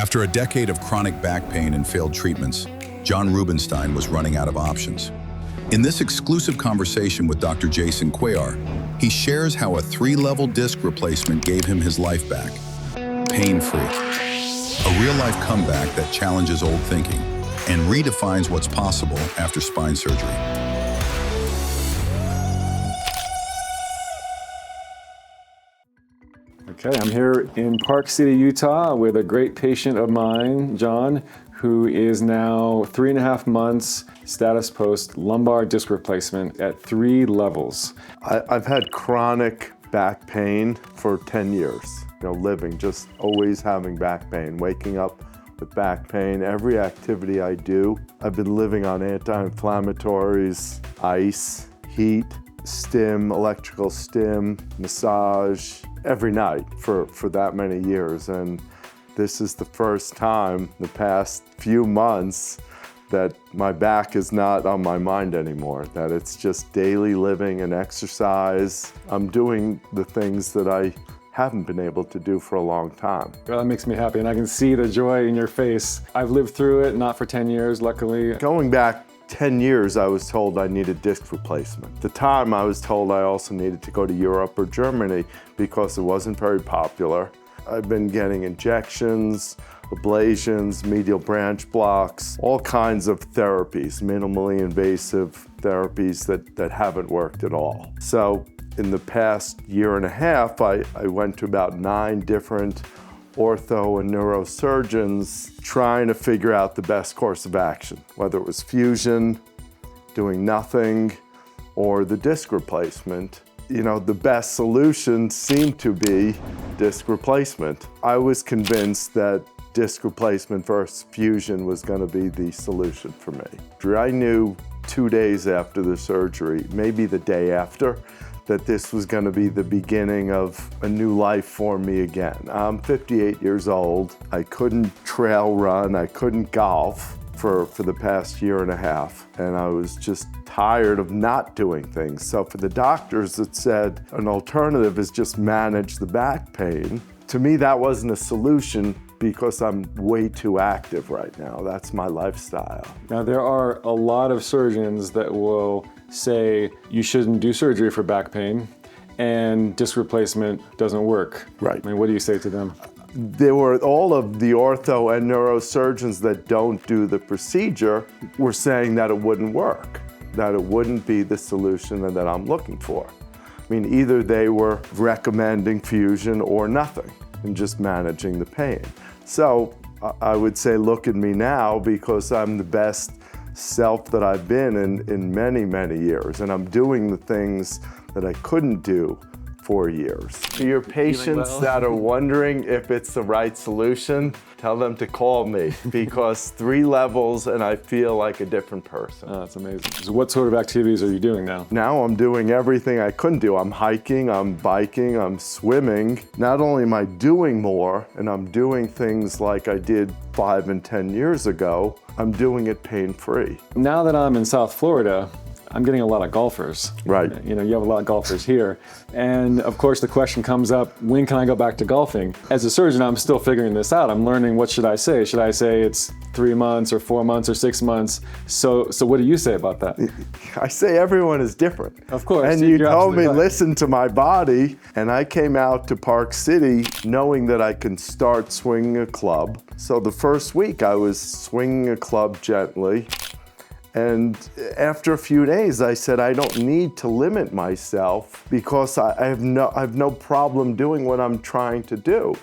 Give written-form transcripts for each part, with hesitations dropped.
After a decade of chronic back pain and failed treatments, John Rubenstein was running out of options. In this exclusive conversation with Dr. Jason Cuellar, he shares how a 3-level disc replacement gave him his life back, pain-free. A real-life comeback that challenges old thinking and redefines what's possible after spine surgery. Okay, I'm here in Park City, Utah with a great patient of mine, John, who is now 3.5 months status post lumbar disc replacement at 3 levels. I've had chronic back pain for 10 years. Living, just always having back pain, waking up with back pain. Every activity I do, I've been living on anti-inflammatories, ice, heat, stim, electrical stim, massage, every night for that many years. And this is the first time the past few months that my back is not on my mind anymore, that it's just daily living and exercise. I'm doing the things that I haven't been able to do for a long time. Well, that makes me happy, and I can see the joy in your face. I've lived through it, not for 10 years, luckily. Going back 10 years, I was told I needed disc replacement. At the time, I was told I also needed to go to Europe or Germany because it wasn't very popular. I've been getting injections, ablations, medial branch blocks, all kinds of therapies, minimally invasive therapies that haven't worked at all. So in the past 1.5 years, I went to about 9 different ortho and neurosurgeons trying to figure out the best course of action, whether it was fusion, doing nothing, or the disc replacement. The best solution seemed to be disc replacement. I was convinced that disc replacement versus fusion was going to be the solution for me. I knew 2 days after the surgery, maybe the day after, that this was going to be the beginning of a new life for me again. I'm 58 years old. I couldn't trail run. I couldn't golf for the past 1.5 years. And I was just tired of not doing things. So for the doctors that said an alternative is just manage the back pain, to me that wasn't a solution because I'm way too active right now. That's my lifestyle. Now, there are a lot of surgeons that will say you shouldn't do surgery for back pain and disc replacement doesn't work. Right. I mean, what do you say to them? There were all of the ortho and neurosurgeons that don't do the procedure were saying that it wouldn't work, that it wouldn't be the solution that I'm looking for. I mean, either they were recommending fusion or nothing and just managing the pain. So I would say, look at me now because I'm the best self that I've been in many, many years. And I'm doing the things that I couldn't do for years. To your patients that are wondering if it's the right solution, tell them to call me because 3 levels and I feel like a different person. Oh, that's amazing. So what sort of activities are you doing now? Now I'm doing everything I couldn't do. I'm hiking, I'm biking, I'm swimming. Not only am I doing more and I'm doing things like I did 5 and 10 years ago, I'm doing it pain-free. Now that I'm in South Florida, I'm getting a lot of golfers. Right. You have a lot of golfers here. And of course the question comes up, when can I go back to golfing? As a surgeon, I'm still figuring this out. I'm learning, what should I say? Should I say it's 3 months or 4 months or 6 months? So what do you say about that? I say everyone is different. Of course. And you told me, right. Listen to my body. And I came out to Park City knowing that I can start swinging a club. So the first week I was swinging a club gently. And after a few days, I said, I don't need to limit myself because I have no problem doing what I'm trying to do.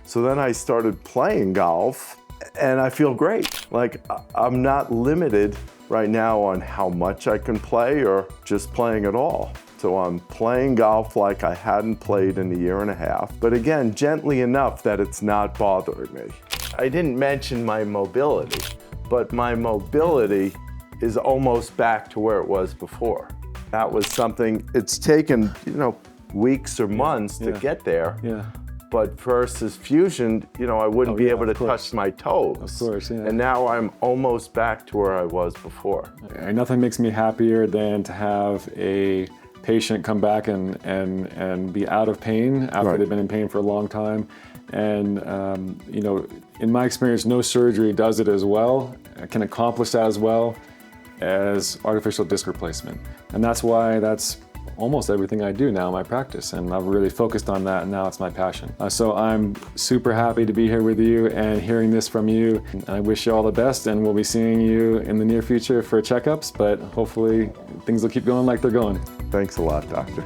So then I started playing golf and I feel great. Like I'm not limited right now on how much I can play or just playing at all. So I'm playing golf like I hadn't played in 1.5 years, but again, gently enough that it's not bothering me. I didn't mention my mobility, but my mobility is almost back to where it was before. That was something, it's taken, weeks or months to get there. Yeah. But versus fusion, I wouldn't be able to touch my toes. Of course, yeah. And now I'm almost back to where I was before. And nothing makes me happier than to have a patient come back and be out of pain after Right. they've been in pain for a long time. And in my experience, no surgery does it as well, can accomplish that as well as artificial disc replacement. And that's why that's almost everything I do now in my practice, and I've really focused on that, and now it's my passion. So I'm super happy to be here with you and hearing this from you. I wish you all the best, and we'll be seeing you in the near future for checkups, but hopefully things will keep going like they're going. Thanks a lot, doctor.